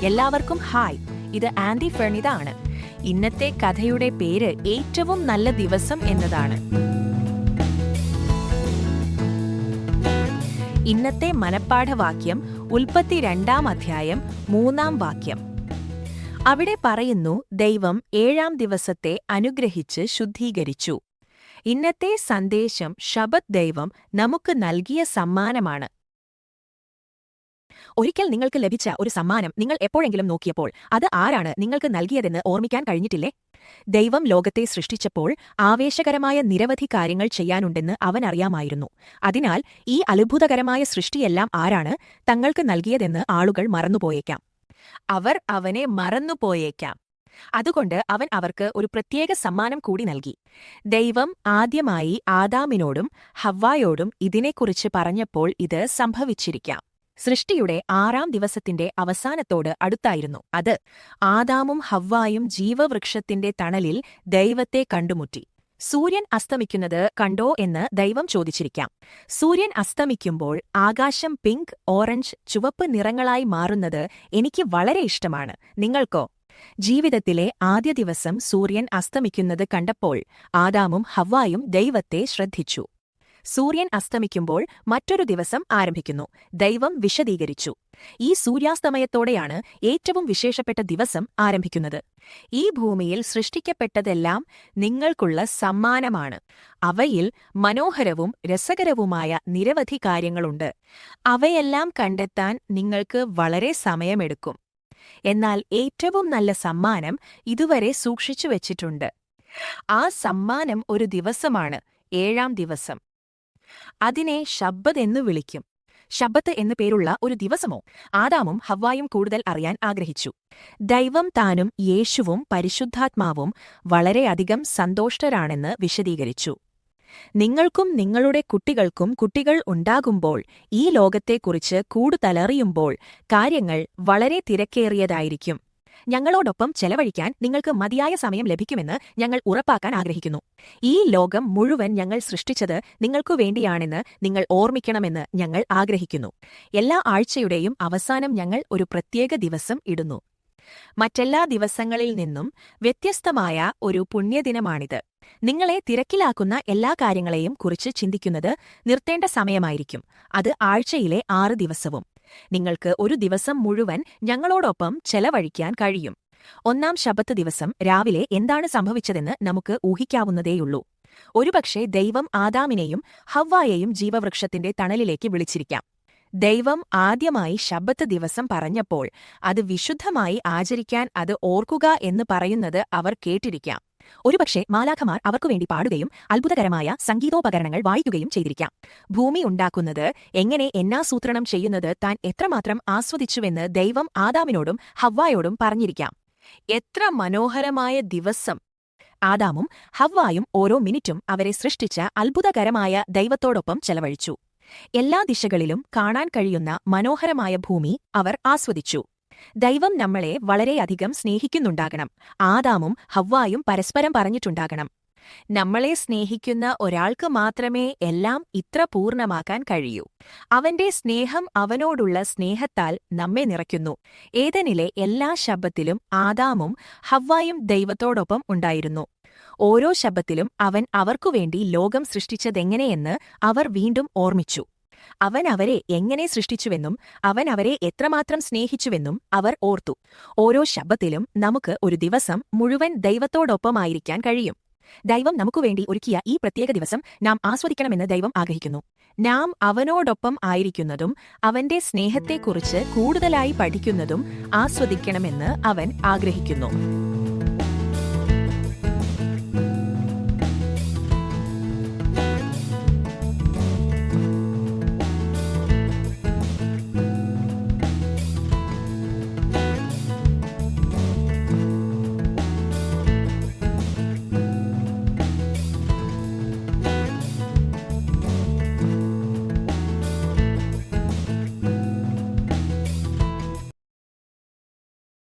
എല്ലാവർക്കും ഹായ്, ഇത് ആൻഡി ഫെർണിത ആണ്. ഇന്നത്തെ കഥയുടെ പേര് ഏറ്റവും നല്ല ദിവസം എന്നതാണ്. ഇന്നത്തെ മനപ്പാഠവാക്യം ഉൽപ്പത്തി 2-ാം അധ്യായം 3-ാം വാക്യം. അവിടെ പറയുന്നു, ദൈവം 7-ാം ദിവസത്തെ അനുഗ്രഹിച്ച് ശുദ്ധീകരിച്ചു. ഇന്നത്തെ സന്ദേശം ശബത്ത് ദൈവം നമുക്ക് നൽകിയ സമ്മാനമാണ്. ഒരിക്കൽ നിങ്ങൾക്ക് ലഭിച്ച ഒരു സമ്മാനം നിങ്ങൾ എപ്പോഴെങ്കിലും നോക്കിയപ്പോൾ അത് ആരാണ് നിങ്ങൾക്ക് നൽകിയതെന്ന് ഓർമ്മിക്കാൻ കഴിഞ്ഞിട്ടില്ലേ? ദൈവം ലോകത്തെ സൃഷ്ടിച്ചപ്പോൾ ആവേശകരമായ നിരവധി കാര്യങ്ങൾ ചെയ്യാനുണ്ടെന്ന് അവൻ അറിയാമായിരുന്നു. അതിനാൽ ഈ അത്ഭുതകരമായ സൃഷ്ടിയെല്ലാം ആരാണ് തങ്ങൾക്ക് നൽകിയതെന്ന് ആളുകൾ മറന്നുപോയേക്കാം. അവർ അവനെ മറന്നുപോയേക്കാം. അതുകൊണ്ട് അവൻ അവർക്ക് ഒരു പ്രത്യേക സമ്മാനം കൂടി നൽകി. ദൈവം ആദ്യമായി ആദാമിനോടും ഹവ്വായോടും ഇതിനെക്കുറിച്ച് പറഞ്ഞപ്പോൾ ഇത് സംഭവിച്ചിരിക്കാം. സൃഷ്ടിയുടെ 6-ാം ദിവസത്തിന്റെ അവസാനത്തോട് അടുത്തായിരുന്നു അത്. ആദാമും ഹവ്വായും ജീവവൃക്ഷത്തിന്റെ തണലിൽ ദൈവത്തെ കണ്ടുമുട്ടി. സൂര്യൻ അസ്തമിക്കുന്നത് കണ്ടോ എന്ന് ദൈവം ചോദിച്ചിരിക്കാം. സൂര്യൻ അസ്തമിക്കുമ്പോൾ ആകാശം പിങ്ക്, ഓറഞ്ച്, ചുവപ്പ് നിറങ്ങളായി മാറുന്നത് എനിക്ക് വളരെ ഇഷ്ടമാണ്. നിങ്ങൾക്കോ? ജീവിതത്തിലെ ആദ്യ ദിവസം സൂര്യൻ അസ്തമിക്കുന്നത് കണ്ടപ്പോൾ ആദാമും ഹവ്വായും ദൈവത്തെ ശ്രദ്ധിച്ചു. സൂര്യൻ അസ്തമിക്കുമ്പോൾ മറ്റൊരു ദിവസം ആരംഭിക്കുന്നു. ദൈവം വിശദീകരിച്ചു. ഈ സൂര്യാസ്തമയത്തോടെയാണ് ഏറ്റവും വിശേഷപ്പെട്ട ദിവസം ആരംഭിക്കുന്നത്. ഈ ഭൂമിയിൽ സൃഷ്ടിക്കപ്പെട്ടതെല്ലാം നിങ്ങൾക്കുള്ള സമ്മാനമാണ്. അവയിൽ മനോഹരവും രസകരവുമായ നിരവധി കാര്യങ്ങളുണ്ട്. അവയെല്ലാം കണ്ടെത്താൻ നിങ്ങൾക്ക് വളരെ സമയമെടുക്കും. എന്നാൽ ഏറ്റവും നല്ല സമ്മാനം ഇതുവരെ സൂക്ഷിച്ചു വച്ചിട്ടുണ്ട്. ആ സമ്മാനം ഒരു ദിവസമാണ്, 7-ാം ദിവസം. അതിനെ ശബ്ബത്ത് എന്നു വിളിക്കും. ശബ്ബത്ത് എന്നു പേരുള്ള ഒരു ദിവസമോ? ആദാമും ഹവ്വായും കൂടുതൽ അറിയാൻ ആഗ്രഹിച്ചു. ദൈവം താനും യേശുവും പരിശുദ്ധാത്മാവും വളരെയധികം സന്തുഷ്ടരാണെന്ന് വിശദീകരിച്ചു. നിങ്ങൾക്കും നിങ്ങളുടെ കുട്ടികൾക്കും കുട്ടികൾ ഉണ്ടാകുമ്പോൾ ഈ ലോകത്തെക്കുറിച്ച് കൂടുതലറിയുമ്പോൾ കാര്യങ്ങൾ വളരെ തിരക്കേറിയതായിരിക്കും. ഞങ്ങളോടൊപ്പം ചെലവഴിക്കാൻ നിങ്ങൾക്ക് മതിയായ സമയം ലഭിക്കുമെന്ന് ഞങ്ങൾ ഉറപ്പാക്കാൻ ആഗ്രഹിക്കുന്നു. ഈ ലോകം മുഴുവൻ ഞങ്ങൾ സൃഷ്ടിച്ചത് നിങ്ങൾക്കു വേണ്ടിയാണെന്ന് നിങ്ങൾ ഓർമ്മിക്കണമെന്ന് ഞങ്ങൾ ആഗ്രഹിക്കുന്നു. എല്ലാ ആഴ്ചയുടെയും അവസാനം ഞങ്ങൾ ഒരു പ്രത്യേക ദിവസം ഇടുന്നു. മറ്റെല്ലാ ദിവസങ്ങളിൽ നിന്നും വ്യത്യസ്തമായ ഒരു പുണ്യദിനമാണിത്. നിങ്ങളെ തിരക്കിലാക്കുന്ന എല്ലാ കാര്യങ്ങളെയും കുറിച്ച് ചിന്തിക്കുന്നത് നിർത്തേണ്ട സമയമായിരിക്കും. അത് ആഴ്ചയിലെ 6 ദിവസവും. നിങ്ങൾക്ക് ഒരു ദിവസം മുഴുവൻ ഞങ്ങളോടൊപ്പം ചെലവഴിക്കാൻ കഴിയും. 1-ാം ശബ്ബത്ത് ദിവസം രാവിലെ എന്താണ് സംഭവിച്ചതെന്ന് നമുക്ക് ഊഹിക്കാവുന്നതേയുള്ളൂ. ഒരുപക്ഷെ ദൈവം ആദാമിനെയും ഹവ്വായെയും ജീവവൃക്ഷത്തിന്റെ തണലിലേക്ക് വിളിച്ചിരിക്കാം. ദൈവം ആദ്യമായി ശബ്ബത്ത് ദിവസം പറഞ്ഞപ്പോൾ അത് വിശുദ്ധമായി ആചരിക്കാൻ അത് ഓർക്കുക എന്ന് പറയുന്നത് അവർ കേട്ടിരിക്കാം. ഒരുപക്ഷെ മാലാഖമാർ അവർക്കുവേണ്ടി പാടുകയും അത്ഭുതകരമായ സംഗീതോപകരണങ്ങൾ വായിക്കുകയും ചെയ്തിരിക്കാം. ഭൂമി ഉണ്ടാക്കുന്നത് എങ്ങനെ എന്നാസൂത്രണം ചെയ്യുന്നത് താൻ എത്രമാത്രം ആസ്വദിച്ചുവെന്ന് ദൈവം ആദാമിനോടും ഹവ്വായോടും പറഞ്ഞിരിക്കാം. എത്ര മനോഹരമായ ദിവസം! ആദാമും ഹവ്വായും ഓരോ മിനിറ്റും അവരെ സൃഷ്ടിച്ച അത്ഭുതകരമായ ദൈവത്തോടൊപ്പം ചെലവഴിച്ചു. എല്ലാ ദിശകളിലും കാണാൻ കഴിയുന്ന മനോഹരമായ ഭൂമി അവർ ആസ്വദിച്ചു. ദൈവം നമ്മളെ വളരെയധികം സ്നേഹിക്കുന്നുണ്ടാകണം. ആദാമും ഹവ്വായും പരസ്പരം പറഞ്ഞിട്ടുണ്ടാകണം, നമ്മളെ സ്നേഹിക്കുന്ന ഒരാൾക്ക് മാത്രമേ എല്ലാം ഇത്ര പൂർണ്ണമാക്കാൻ കഴിയൂ. അവന്റെ സ്നേഹം അവനോടുള്ള സ്നേഹത്താൽ നമ്മെ നിറയ്ക്കുന്നു. ഏദനിലെ എല്ലാ ശബ്ബത്തിലും ആദാമും ഹവ്വായും ദൈവത്തോടൊപ്പം ഉണ്ടായിരുന്നു. ഓരോ ശബ്ബത്തിലും അവൻ അവർക്കുവേണ്ടി ലോകം സൃഷ്ടിച്ചതെങ്ങനെയെന്ന് അവർ വീണ്ടും ഓർമ്മിച്ചു. അവൻ അവരെ എങ്ങനെ സൃഷ്ടിച്ചുവെന്നും അവൻ അവരെ എത്രമാത്രം സ്നേഹിച്ചുവെന്നും അവർ ഓർത്തു. ഓരോ ശബ്ബത്തിലും നമുക്ക് ഒരു ദിവസം മുഴുവൻ ദൈവത്തോടൊപ്പമായിരിക്കാൻ കഴിയും. ദൈവം നമുക്കുവേണ്ടി ഒരുക്കിയ ഈ പ്രത്യേക ദിവസം നാം ആസ്വദിക്കണമെന്ന് ദൈവം ആഗ്രഹിക്കുന്നു. നാം അവനോടൊപ്പം ആയിരിക്കുന്നതും അവന്റെ സ്നേഹത്തെക്കുറിച്ച് കൂടുതലായി പഠിക്കുന്നതും ആസ്വദിക്കണമെന്ന് അവൻ ആഗ്രഹിക്കുന്നു.